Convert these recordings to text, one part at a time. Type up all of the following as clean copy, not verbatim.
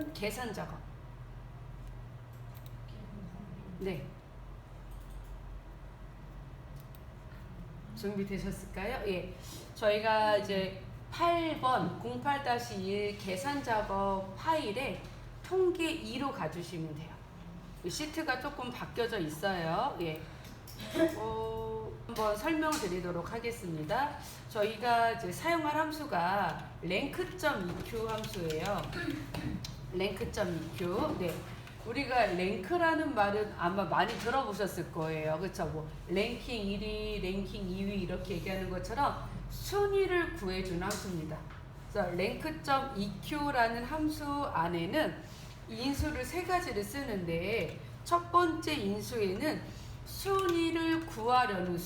번째는 계산 작업. 네. 준비되셨을까요? 예. 저희가 이제 8번 08-1 계산 작업 파일에 통계 2로 가주시면 돼요. 시트가 조금 바뀌어져 있어요. 예. 한번 설명드리도록 하겠습니다. 저희가 이제 사용할 함수가 랭크.eq 함수예요. 랭크.eq. 네. 우리가 랭크라는 말은 아마 많이 들어보셨을 거예요. 그렇죠? 뭐 랭킹 1위, 랭킹 2위 이렇게 얘기하는 것처럼 순위를 구해주는 함수입니다. 그래서 랭크.eq라는 함수 안에는 인수를 세 가지를 쓰는데 첫 번째 인수에는 순위를 구하려는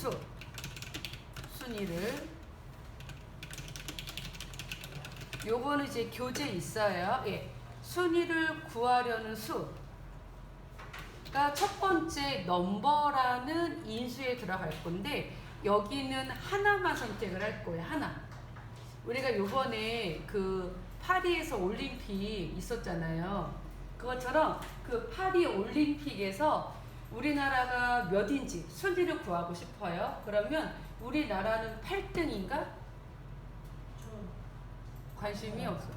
순위를 요거는 이제 교재 있어요. 예. 순위를 구하려는 수가 첫 번째 넘버라는 인수에 들어갈 건데 여기는 하나만 선택을 할 거예요. 하나. 우리가 요번에 그 파리에서 올림픽 있었잖아요. 그것처럼 그 파리 올림픽에서 우리나라가 몇인지 순위를 구하고 싶어요. 그러면 우리나라는 8등인가? 관심이 없어.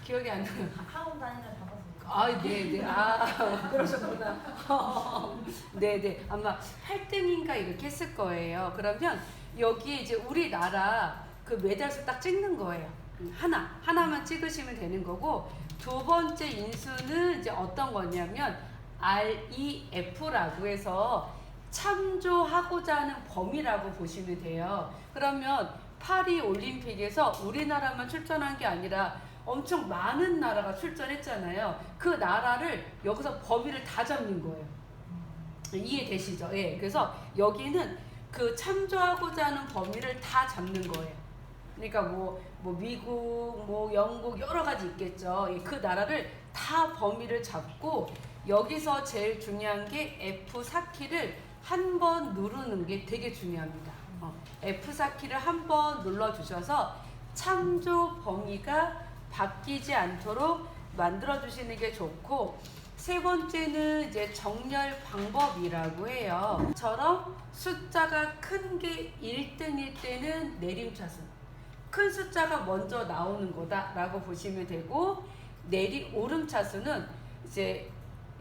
기억이 안 나요. 학원 다니는 받았습니다. 아, 네네. 아, 그러셨구나. 네네. 아마 8등인가 이렇게 했을 거예요. 그러면 여기에 이제 우리나라 그 메달수 딱 찍는 거예요. 하나만 찍으시면 되는 거고, 두 번째 인수는 이제 어떤 거냐면 REF라고 해서 참조하고자 하는 범위라고 보시면 돼요. 그러면 파리 올림픽에서 우리나라만 출전한 게 아니라 엄청 많은 나라가 출전했잖아요. 그 나라를 여기서 범위를 다 잡는 거예요. 이해되시죠? 예. 그래서 여기는 그 참조하고자 하는 범위를 다 잡는 거예요. 그러니까 뭐 미국, 뭐 영국 여러 가지 있겠죠. 그 나라를 다 범위를 잡고 여기서 제일 중요한 게 F4키를 한 번 누르는 게 되게 중요합니다. F4키를 한 번 눌러주셔서 참조 범위가 바뀌지 않도록 만들어주시는 게 좋고, 세 번째는 이제 정렬 방법이라고 해요. 처럼 숫자가 큰 게 1등일 때는 내림차순. 큰 숫자가 먼저 나오는 거다라고 보시면 되고, 오름차순은 이제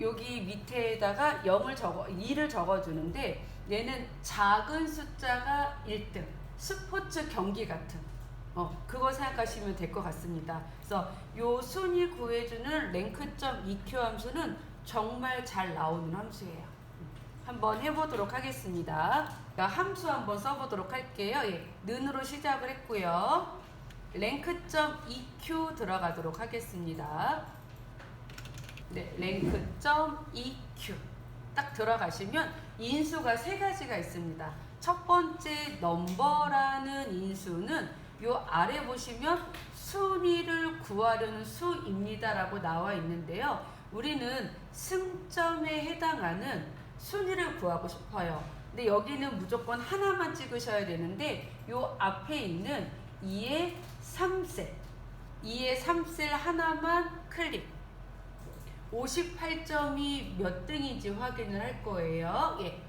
여기 밑에다가 2를 적어주는데 얘는 작은 숫자가 1등. 스포츠 경기 같은. 그거 생각하시면 될 것 같습니다. 그래서 요 순위 구해주는 랭크.eq 함수는 정말 잘 나오는 함수예요. 한번 해보도록 하겠습니다. 함수 한번 써보도록 할게요. 예, 는으로 시작을 했고요. 랭크.eq 들어가도록 하겠습니다. 네, 랭크.eq 딱 들어가시면 인수가 세 가지가 있습니다. 첫 번째 넘버라는 인수는 요 아래 보시면 순위를 구하려는 수입니다 라고 나와 있는데요. 우리는 승점에 해당하는 순위를 구하고 싶어요. 근데 여기는 무조건 하나만 찍으셔야 되는데 요 앞에 있는 2의 3셀 하나만 클릭. 58점이 몇 등인지 확인을 할 거예요. 예.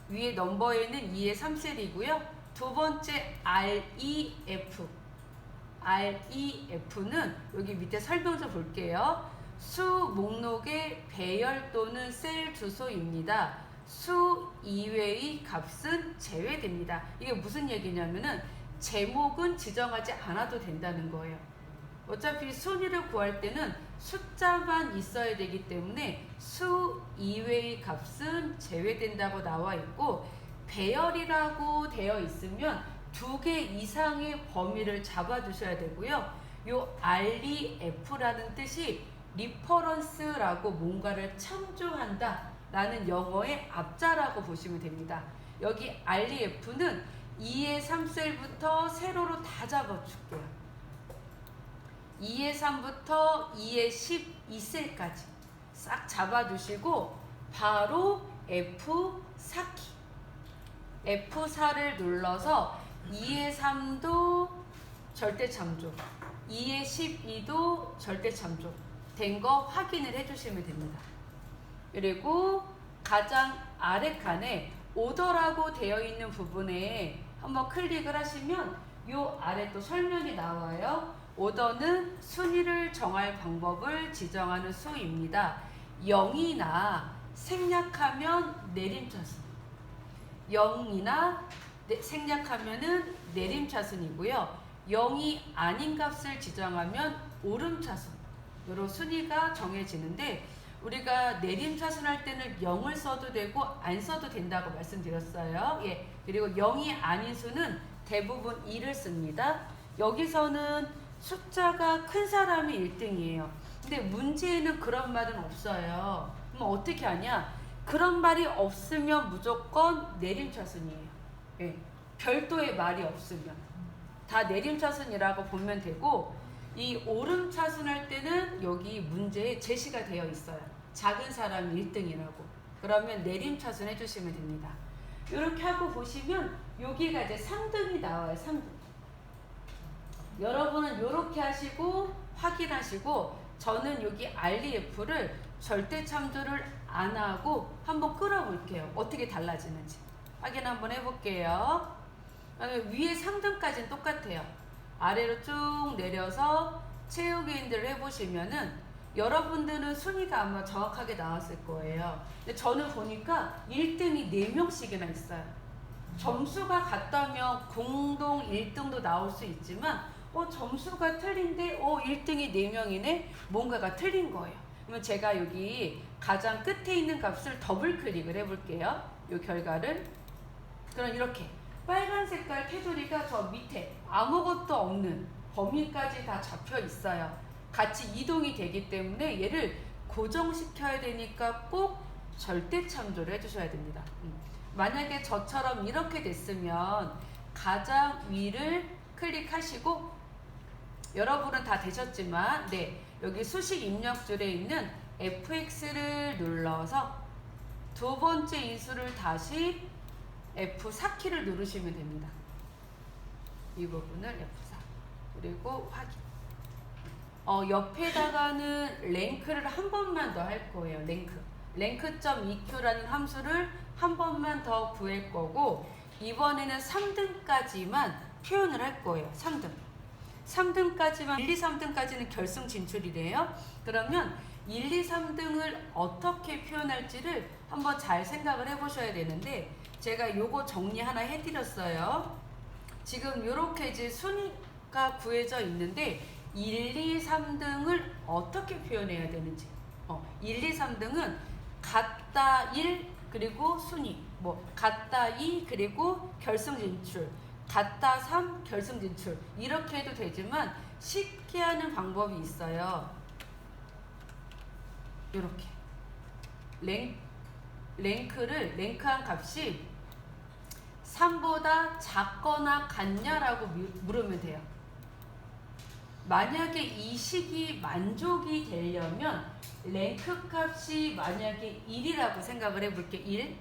위에 넘버에는 2의 3셀이고요. 두 번째 REF는 여기 밑에 설명 좀 볼게요. 수 목록의 배열 또는 셀 주소입니다. 수 이외의 값은 제외됩니다. 이게 무슨 얘기냐면은 제목은 지정하지 않아도 된다는 거예요. 어차피 순위를 구할 때는 숫자만 있어야 되기 때문에 수 이외의 값은 제외된다고 나와 있고, 배열이라고 되어 있으면 2개 이상의 범위를 잡아주셔야 되고요. 요 REF라는 뜻이 리퍼런스라고 뭔가를 참조한다 라는 영어의 앞자라고 보시면 됩니다. 여기 REF는 2의 3셀부터 세로로 다 잡아줄게요. 2의 3부터 2의 12셀까지 싹 잡아주시고 바로 F4키 F4를 눌러서 2의 3도 절대 참조, 2의 12도 절대참조 된 거 확인을 해주시면 됩니다. 그리고 가장 아래 칸에 오더라고 되어 있는 부분에 한번 클릭을 하시면 요 아래 또 설명이 나와요. 오더는 순위를 정할 방법을 지정하는 수입니다. 0이나 생략하면 내림차순. 0이나 생략하면은 내림차순이고요. 0이 아닌 값을 지정하면 오름차순. 이런 순위가 정해지는데 우리가 내림차순 할 때는 0을 써도 되고 안 써도 된다고 말씀드렸어요. 예. 그리고 0이 아닌 수는 대부분 2를 씁니다. 여기서는 숫자가 큰 사람이 1등이에요. 근데 문제에는 그런 말은 없어요. 그럼 어떻게 하냐? 그런 말이 없으면 무조건 내림차순이에요. 예. 별도의 말이 없으면 다 내림차순이라고 보면 되고, 이 오름차순 할 때는 여기 문제에 제시가 되어 있어요. 작은 사람이 1등이라고. 그러면 내림차순 해주시면 됩니다. 이렇게 하고 보시면 여기가 이제 3등이 나와요. 3등. 여러분은 이렇게 하시고 확인하시고, 저는 여기 REF를 절대참조를 안 하고 한번 끌어볼게요. 어떻게 달라지는지 확인 한번 해볼게요. 위에 3등까지는 똑같아요. 아래로 쭉 내려서 체육인들을 해보시면은 여러분들은 순위가 아마 정확하게 나왔을 거예요. 근데 저는 보니까 1등이 4명씩이나 있어요. 점수가 같다면 공동 1등도 나올 수 있지만 점수가 틀린데 1등이 4명이네? 뭔가가 틀린 거예요. 그러면 제가 여기 가장 끝에 있는 값을 더블 클릭을 해볼게요. 이 결과를. 그럼 이렇게 빨간 색깔 테두리가 저 밑에 아무것도 없는 범위까지 다 잡혀 있어요. 같이 이동이 되기 때문에 얘를 고정시켜야 되니까 꼭 절대 참조를 해주셔야 됩니다. 만약에 저처럼 이렇게 됐으면 가장 위를 클릭하시고, 여러분은 다 되셨지만 여기 수식 입력줄에 있는 FX를 눌러서 두 번째 인수를 다시 F4키를 누르시면 됩니다. 이 부분을 F4 그리고 확인. 옆에다가는 랭크를 한 번만 더 할 거예요. 랭크.eq라는 함수를 한 번만 더 구할 거고, 이번에는 3등까지만 표현을 할 거예요. 3등까지만 1, 2, 3등까지는 결승 진출이래요. 그러면 1, 2, 3등을 어떻게 표현할지를 한번 잘 생각을 해보셔야 되는데, 제가 요거 정리 하나 해드렸어요. 지금 요렇게 이제 순위가 구해져 있는데 1, 2, 3등을 어떻게 표현해야 되는지. 1, 2, 3등은 같다 1 그리고 순위, 같다 2 그리고 결승 진출, 같다 3 결승 진출, 이렇게 해도 되지만 쉽게 하는 방법이 있어요. 요렇게 랭크한 값이 3보다 작거나 같냐라고 물으면 돼요. 만약에 이 식이 만족이 되려면 랭크 값이 만약에 1이라고 생각을 해볼게. 1.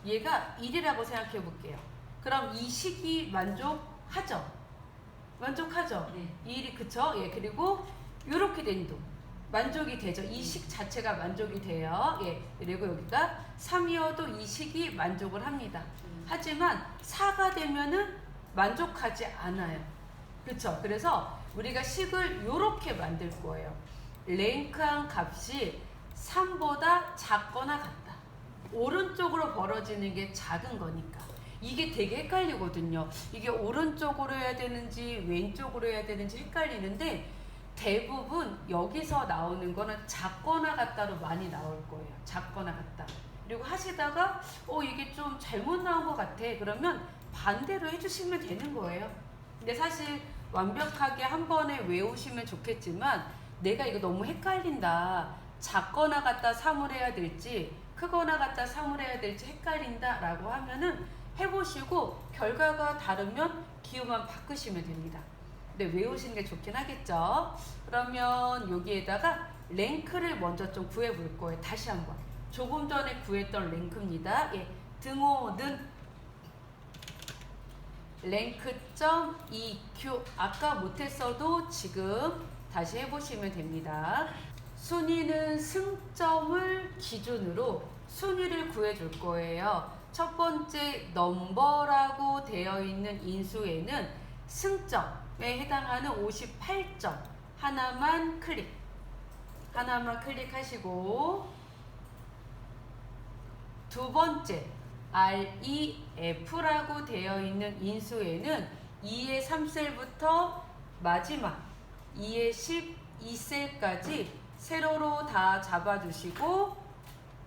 얘가 1이라고 생각해 볼게요. 그럼 이 식이 만족하죠? 만족하죠? 네. 1이 그쵸? 예. 그리고 이렇게 된도 만족이 되죠. 이 식 자체가 만족이 돼요. 예. 그리고 여기가 3이어도 이 식이 만족을 합니다. 하지만 4가 되면은 만족하지 않아요. 그쵸? 그래서 우리가 식을 이렇게 만들 거예요. 랭크한 값이 3보다 작거나 같다. 오른쪽으로 벌어지는 게 작은 거니까. 이게 되게 헷갈리거든요. 이게 오른쪽으로 해야 되는지 왼쪽으로 해야 되는지 헷갈리는데, 대부분 여기서 나오는 거는 작거나 같다로 많이 나올 거예요. 작거나 같다. 그리고 하시다가 이게 좀 잘못 나온 것 같아. 그러면 반대로 해주시면 되는 거예요. 근데 사실 완벽하게 한 번에 외우시면 좋겠지만, 내가 이거 너무 헷갈린다, 작거나 같다 3을 해야 될지 크거나 같다 3을 해야 될지 헷갈린다 라고 하면은 해보시고 결과가 다르면 기호만 바꾸시면 됩니다. 근데 외우시는 게 좋긴 하겠죠. 그러면 여기에다가 랭크를 먼저 좀 구해 볼 거예요. 다시 한번 조금 전에 구했던 랭크입니다. 예, 등호는 랭크.EQ 아까 못했어도 지금 다시 해보시면 됩니다. 순위는 승점을 기준으로 순위를 구해줄 거예요. 첫 번째 넘버라고 되어 있는 인수에는 승점에 해당하는 58점 하나만 클릭하시고, 두 번째 REF라고 되어 있는 인수에는 2의 3셀부터 마지막 2의 12셀까지 세로로 다 잡아주시고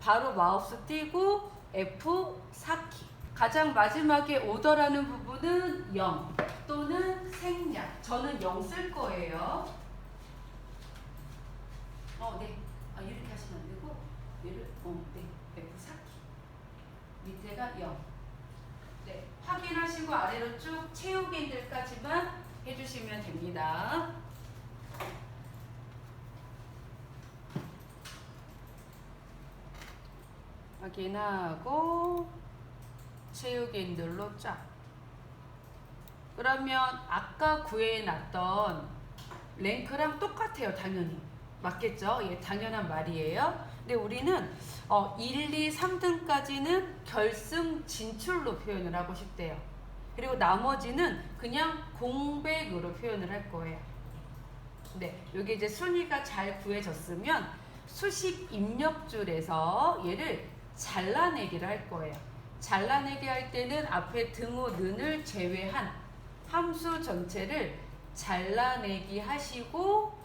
바로 마우스 띄고 F4키. 가장 마지막에 오더라는 부분은 0 또는 생략. 저는 0 쓸 거예요. 네. 이렇게 하시면 안 되고 얘를 네. F4키. 밑에가 0. 네. 확인하시고 아래로 쭉 채우기들까지만 해주시면 됩니다. 확인하고 채우기들로 쫙. 그러면 아까 구해놨던 랭크랑 똑같아요. 당연히. 맞겠죠? 예, 당연한 말이에요. 근데 우리는 1, 2, 3등까지는 결승 진출로 표현을 하고 싶대요. 그리고 나머지는 그냥 공백으로 표현을 할 거예요. 네, 여기 이제 순위가 잘 구해졌으면 수식 입력줄에서 얘를 잘라내기를 할 거예요. 잘라내기 할 때는 앞에 등호 는을 제외한 함수 전체를 잘라내기 하시고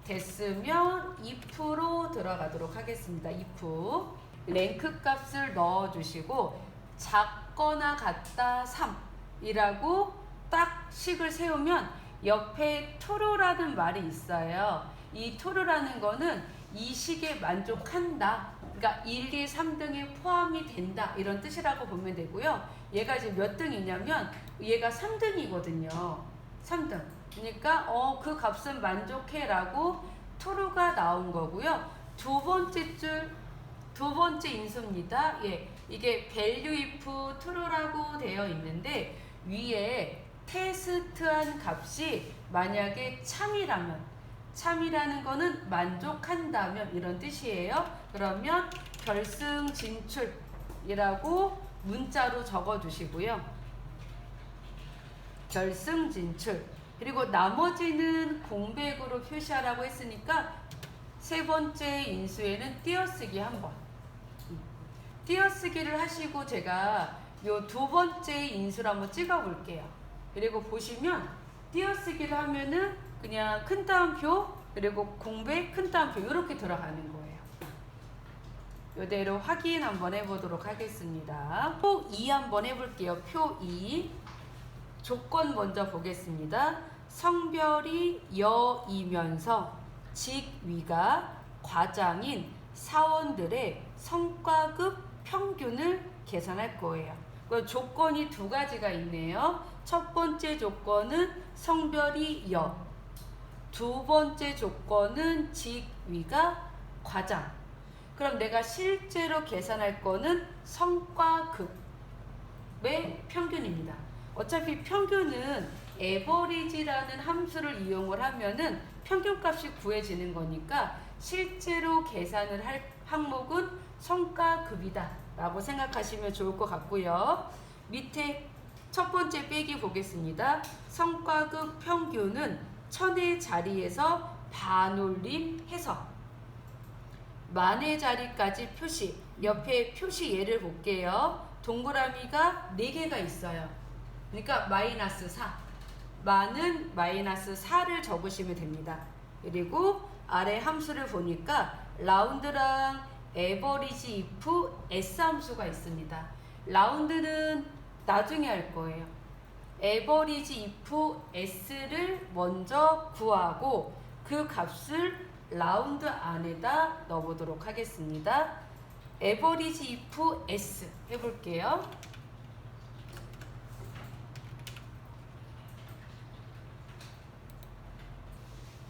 됐으면 if로 들어가도록 하겠습니다. if 랭크 값을 넣어주시고 작거나 같다 3이라고 딱 식을 세우면 옆에 true라는 말이 있어요. 이 true라는 거는 이 식에 만족한다. 그러니까 1, 2, 3등에 포함이 된다. 이런 뜻이라고 보면 되고요. 얘가 이제 몇 등이냐면 얘가 3등이거든요. 3등. 그러니까 그 값은 만족해 라고 true가 나온 거고요. 두 번째 줄, 두 번째 인수입니다. 예, 이게 value if true라고 되어 있는데 위에 테스트한 값이 만약에 참이라는 거는 만족한다면 이런 뜻이에요. 그러면 결승 진출이라고 문자로 적어 주시고요. 결승 진출. 그리고 나머지는 공백으로 표시하라고 했으니까 세 번째 인수에는 띄어쓰기 한번. 띄어쓰기를 하시고 제가 요 두 번째 인수를 한번 찍어 볼게요. 그리고 보시면 띄어쓰기를 하면은 그냥 큰 따옴표 그리고 공백 큰 따옴표 이렇게 들어가는 거예요. 이대로 확인 한번 해보도록 하겠습니다. 표 2 한번 해볼게요. 표 2 조건 먼저 보겠습니다. 성별이 여이면서 직위가 과장인 사원들의 성과급 평균을 계산할 거예요. 조건이 두 가지가 있네요. 첫 번째 조건은 성별이 여, 두 번째 조건은 직위가 과장. 그럼 내가 실제로 계산할 거는 성과급의 평균입니다. 어차피 평균은 average라는 함수를 이용을 하면은 평균값이 구해지는 거니까 실제로 계산을 할 항목은 성과급이다 라고 생각하시면 좋을 것 같고요. 밑에 첫 번째 빼기 보겠습니다. 성과급 평균은 1000의 자리에서 반올림해서 만의 자리까지 표시. 옆에 표시 예를 볼게요. 동그라미가 4개가 있어요. 그러니까 마이너스 4. 만은 마이너스 4를 적으시면 됩니다. 그리고 아래 함수를 보니까 라운드랑 에버리지 if s 함수가 있습니다. 라운드는 나중에 할 거예요. 에버리지 if s를 먼저 구하고 그 값을 라운드 안에다 넣어보도록 하겠습니다. 에버리지 if s 해볼게요.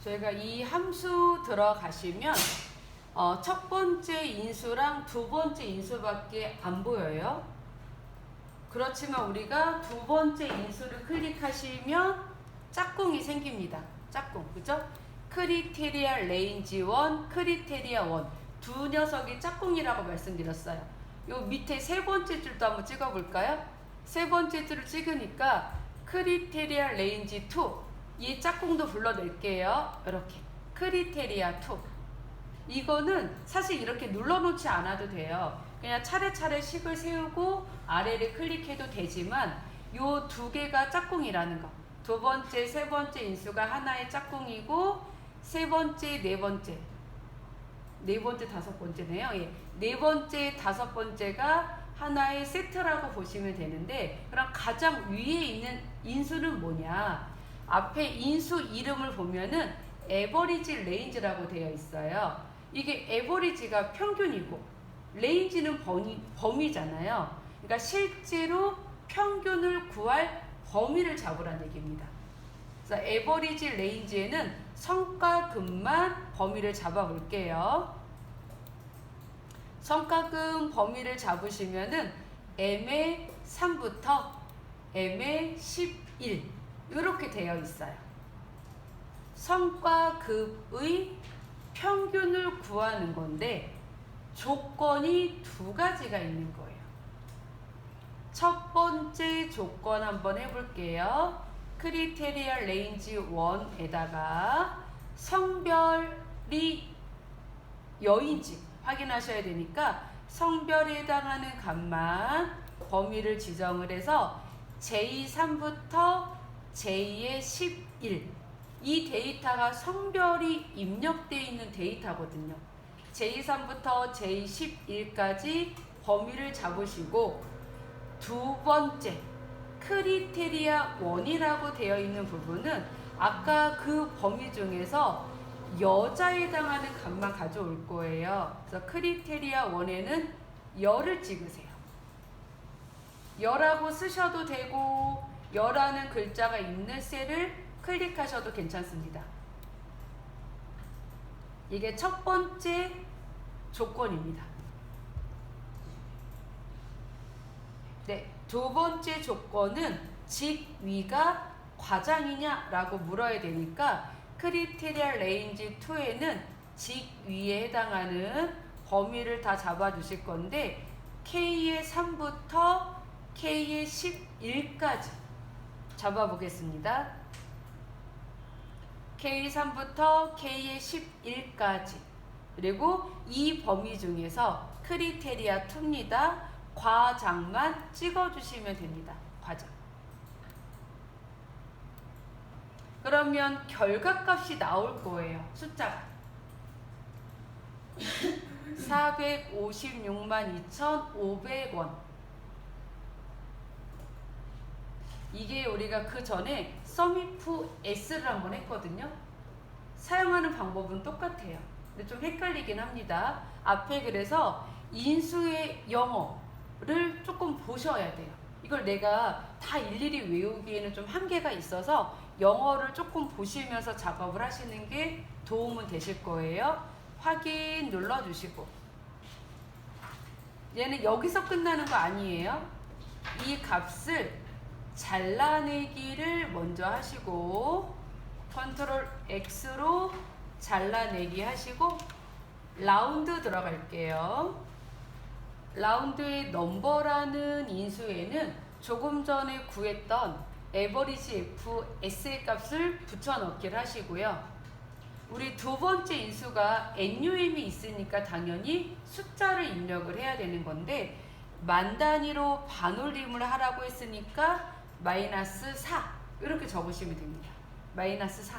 저희가 이 함수 들어가시면 첫 번째 인수랑 두 번째 인수밖에 안 보여요. 그렇지만 우리가 두 번째 인수를 클릭하시면 짝꿍이 생깁니다. 짝꿍, 그죠? 크리테리아 레인지 1, 크리테리아 1. 두 녀석이 짝꿍이라고 말씀드렸어요. 요 밑에 세 번째 줄도 한번 찍어볼까요? 세 번째 줄을 찍으니까 크리테리아 레인지 2. 이 짝꿍도 불러낼게요. 이렇게. 크리테리아 2. 이거는 사실 이렇게 눌러놓지 않아도 돼요. 그냥 차례차례 식을 세우고 아래를 클릭해도 되지만 요 두 개가 짝꿍이라는 거. 두 번째, 세 번째 인수가 하나의 짝꿍이고 세 번째, 네 번째, 다섯 번째네요. 예. 네 번째, 다섯 번째가 하나의 세트라고 보시면 되는데 그럼 가장 위에 있는 인수는 뭐냐? 앞에 인수 이름을 보면은 에버리지 레인지라고 되어 있어요. 이게 에버리지가 평균이고 레인지는 범위잖아요. 그러니까 실제로 평균을 구할 범위를 잡으라는 얘기입니다. 그래서 에버리지 레인지에는 성과금만 범위를 잡아볼게요. 성과금 범위를 잡으시면은 M의 3부터 M의 11 이렇게 되어 있어요. 성과급의 평균을 구하는 건데 조건이 두 가지가 있는 거예요. 첫 번째 조건 한번 해볼게요. 크리테리아 레인지 1에다가 성별이 여인지 확인하셔야 되니까 성별에 해당하는 값만 범위를 지정을 해서 J3부터 J의 11 이 데이터가 성별이 입력되어 있는 데이터거든요. J3부터 J11까지 범위를 잡으시고 두 번째 크리테리아 1이라고 되어 있는 부분은 아까 그 범위 중에서 여자에 해당하는 값만 가져올 거예요. 그래서 크리테리아 1에는 열을 찍으세요. 열하고 쓰셔도 되고 열하는 글자가 있는 셀을 클릭하셔도 괜찮습니다. 이게 첫 번째 조건입니다. 네, 두 번째 조건은 직위가 과장이냐라고 물어야 되니까 크리테리아 레인지 2에는 직위에 해당하는 범위를 다 잡아주실 건데 K의 3부터 K의 11까지 잡아보겠습니다. K3부터 K의 11까지 그리고 이 범위 중에서 크리테리아 2입니다. 과장만 찍어주시면 됩니다. 과장. 그러면 결과값이 나올 거예요. 숫자가 456만 2,500원. 이게 우리가 그 전에 서미프 S를 한번 했거든요. 사용하는 방법은 똑같아요. 근데 좀 헷갈리긴 합니다. 앞에 그래서 인수의 영어를 조금 보셔야 돼요. 이걸 내가 다 일일이 외우기에는 좀 한계가 있어서 영어를 조금 보시면서 작업을 하시는 게 도움은 되실 거예요. 확인 눌러주시고 얘는 여기서 끝나는 거 아니에요. 이 값을 잘라내기를 먼저 하시고 컨트롤 X로 잘라내기 하시고 라운드 들어갈게요. 라운드의 넘버라는 인수에는 조금 전에 구했던 에버리지 FS의 값을 붙여넣기를 하시고요. 우리 두 번째 인수가 NUM이 있으니까 당연히 숫자를 입력을 해야 되는 건데 만 단위로 반올림을 하라고 했으니까 마이너스 4 이렇게 적으시면 됩니다. 마이너스 4.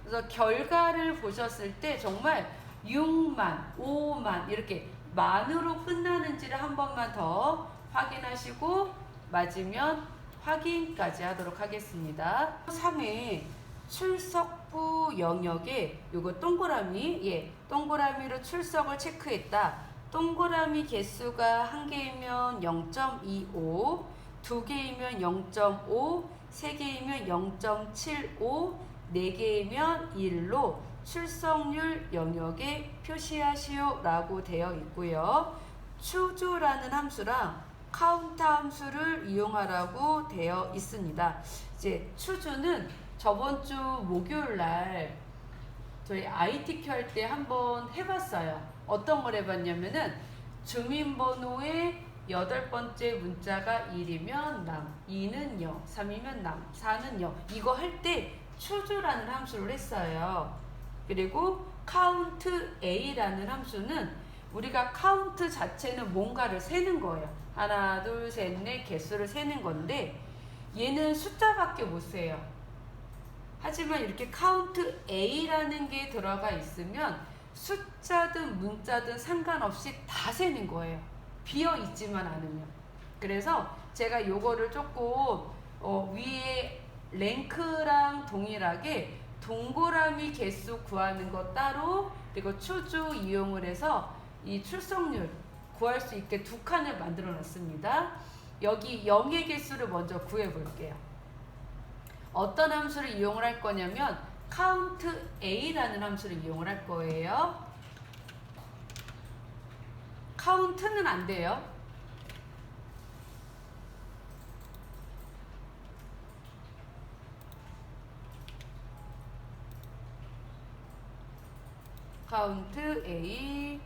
그래서 결과를 보셨을 때 정말 6만, 5만 이렇게 만으로 끝나는지를 한 번만 더 확인하시고 맞으면 확인까지 하도록 하겠습니다. 3회 출석부 영역에 요거 동그라미, 동그라미로 출석을 체크했다. 동그라미 개수가 한 개이면 0.25, 두 개이면 0.5, 세 개이면 0.75, 네 개이면 1로 출석률 영역에 표시하시오 라고 되어 있고요. 추주라는 함수랑 카운트 함수를 이용하라고 되어 있습니다. 이제 추주는 저번 주 목요일 날 저희 ITQ 할 때 한번 해봤어요. 어떤 걸 해봤냐면은 주민번호의 8번째 문자가 1이면 남, 2는 여, 3이면 남, 4는 여. 이거 할 때 추주라는 함수를 했어요. 그리고 count A라는 함수는 우리가 카운트 자체는 뭔가를 세는 거예요. 하나, 둘, 셋, 넷 개수를 세는 건데 얘는 숫자밖에 못 세요. 하지만 이렇게 count A라는 게 들어가 있으면 숫자든 문자든 상관없이 다 세는 거예요. 비어 있지만 않으면. 그래서 제가 요거를 조금 위에 랭크랑 동일하게 동그라미 개수 구하는 거 따로, 그리고 추주 이용을 해서 이 출석률 구할 수 있게 두 칸을 만들어 놨습니다. 여기 0의 개수를 먼저 구해 볼게요. 어떤 함수를 이용을 할 거냐면 count A라는 함수를 이용을 할 거예요. count는 안 돼요. count A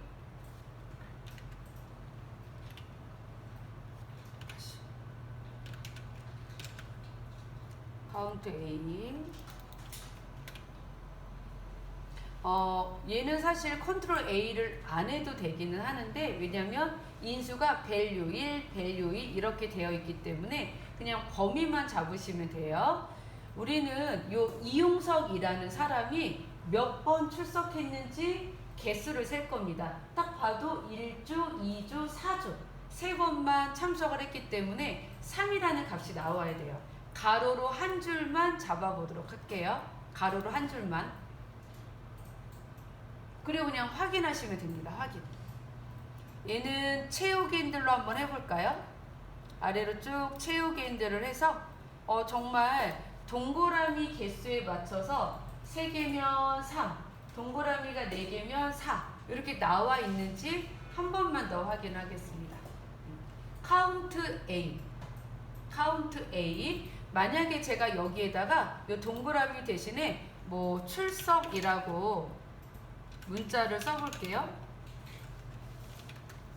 count A 얘는 사실 컨트롤 A를 안 해도 되기는 하는데, 왜냐면 인수가 value 1, value 2 이렇게 되어 있기 때문에 그냥 범위만 잡으시면 돼요. 우리는 요 이용석이라는 사람이 몇 번 출석했는지 개수를 셀 겁니다. 딱 봐도 1주, 2주, 4주 3번만 참석을 했기 때문에 3이라는 값이 나와야 돼요. 가로로 한 줄만 잡아보도록 할게요. 가로로 한 줄만. 그리고 그냥 확인하시면 됩니다. 확인. 얘는 채우기인들로 한번 해볼까요? 아래로 쭉 채우기인들을 해서 정말 동그라미 개수에 맞춰서 3개면 3, 동그라미가 4개면 4 이렇게 나와 있는지 한 번만 더 확인하겠습니다. count A, count A. 만약에 제가 여기에다가 이 동그라미 대신에 뭐 출석이라고 문자를 써볼게요.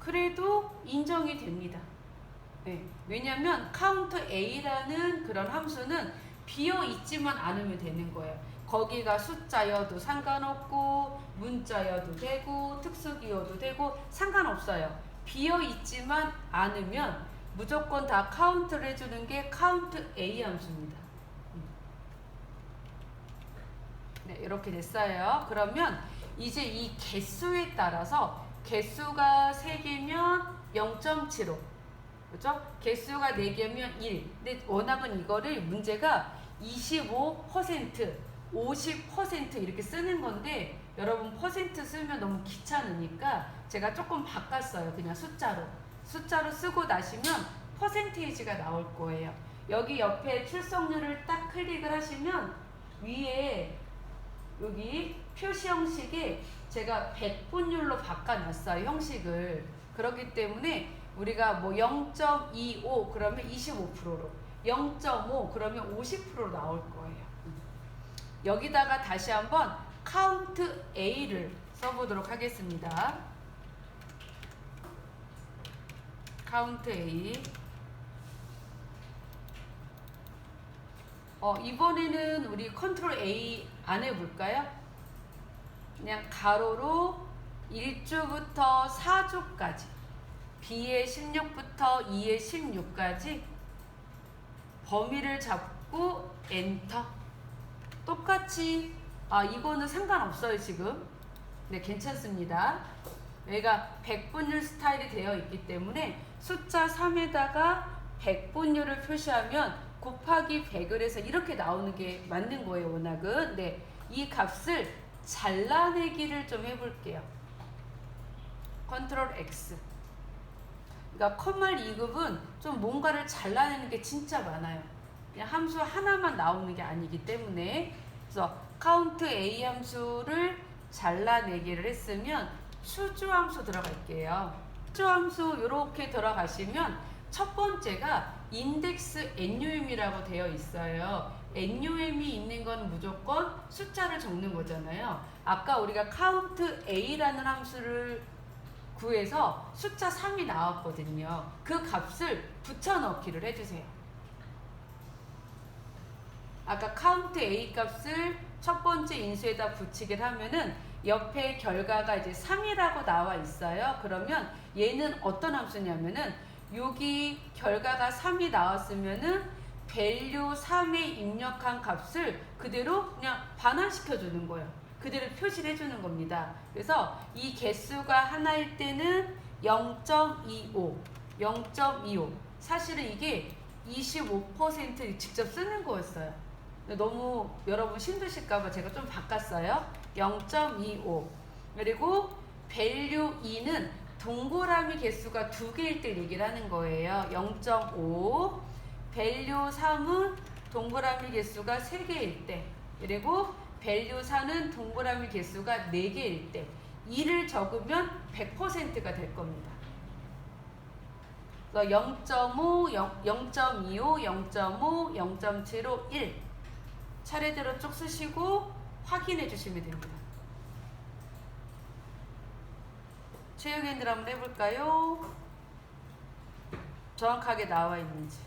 그래도 인정이 됩니다. 네, 왜냐면 count A라는 그런 함수는 비어 있지만 않으면 되는 거예요. 거기가 숫자여도 상관없고 문자여도 되고 특수기여도 되고 상관없어요. 비어 있지만 않으면 무조건 다 카운트를 해주는 게 count A 함수입니다. 네, 이렇게 됐어요. 그러면 이제 이 개수에 따라서 개수가 3개면 0.75, 그렇죠? 개수가 4개면 1. 근데 워낙은 이거를 문제가 25%, 50% 이렇게 쓰는 건데 여러분 퍼센트 쓰면 너무 귀찮으니까 제가 조금 바꿨어요. 그냥 숫자로 쓰고 나시면 퍼센테이지가 나올 거예요. 여기 옆에 출석률을 딱 클릭을 하시면 위에 여기 표시 형식에 제가 백분율로 바꿔놨어요. 형식을. 그렇기 때문에 우리가 뭐 0.25 그러면 25%로, 0.5 그러면 50%로 나올 거예요. 여기다가 다시 한번 count A를 써보도록 하겠습니다. count A. 이번에는 우리 컨트롤 A 안 해볼까요? 그냥 가로로 1주부터 4주까지, B의 16부터 2의 16까지 범위를 잡고 엔터. 똑같이 이거는 상관없어요 지금. 네, 괜찮습니다. 여기가 백분율 스타일이 되어 있기 때문에 숫자 3에다가 백분율을 표시하면 곱하기 100을 해서 이렇게 나오는 게 맞는 거예요. 워낙은. 네, 이 값을 잘라내기를 좀 해볼게요. 컨트롤 X. 그러니까 컴말 2급은 좀 뭔가를 잘라내는 게 진짜 많아요. 그냥 함수 하나만 나오는 게 아니기 때문에. 그래서 count A 함수를 잘라내기를 했으면 추주 함수 들어갈게요. 추주 함수 이렇게 들어가시면 첫 번째가 인덱스 NUM이라고 되어 있어요. NUM이 있는 건 무조건 숫자를 적는 거잖아요. 아까 우리가 count A라는 함수를 구해서 숫자 3이 나왔거든요. 그 값을 붙여넣기를 해주세요. 아까 count A 값을 첫 번째 인수에다 붙이기를 하면은 옆에 결과가 이제 3이라고 나와 있어요. 그러면 얘는 어떤 함수냐면은 여기 결과가 3이 나왔으면은 value 3에 입력한 값을 그대로 그냥 반환시켜 주는 거예요. 그대로 표시를 해주는 겁니다. 그래서 이 개수가 하나일 때는 0.25, 0.25. 사실은 이게 25% 직접 쓰는 거였어요. 너무 여러분 힘드실까봐 제가 좀 바꿨어요. 0.25. 그리고 value 2는 동그라미 개수가 2개일 때 얘기를 하는 거예요. 0.5. value 3은 동그라미 개수가 3개일 때. 그리고 value 4는 동그라미 개수가 4개일 때. 2를 적으면 100%가 될 겁니다. 0.5, 0.25, 0.5, 0.75, 1 차례대로 쭉 쓰시고 확인해 주시면 됩니다. 체육인들 한번 해볼까요? 정확하게 나와 있는지.